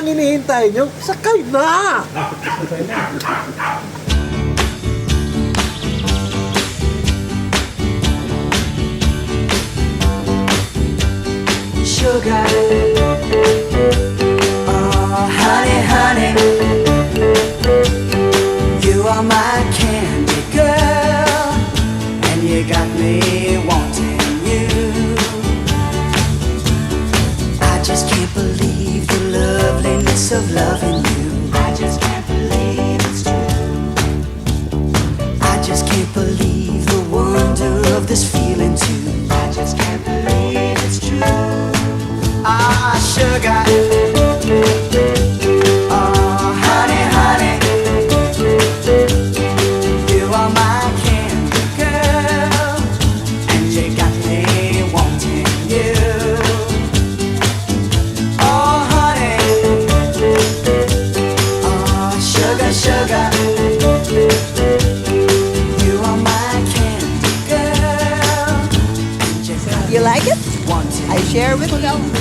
pang hinihintay nyo? Sakay na! Sugar, oh honey, honey, you are my candy girl, and you got me wanting you. I just can't believe the loveliness of loving you. I just can't believe it's true. I just can't believe the wonder of this feeling too. I just can't believe it's true. Ah, sugar, oh honey, honey, you are my candy girl, and you got me wanting you. Oh honey, oh sugar, sugar, you are my candy girl, and you got You like it? wanting I share with you.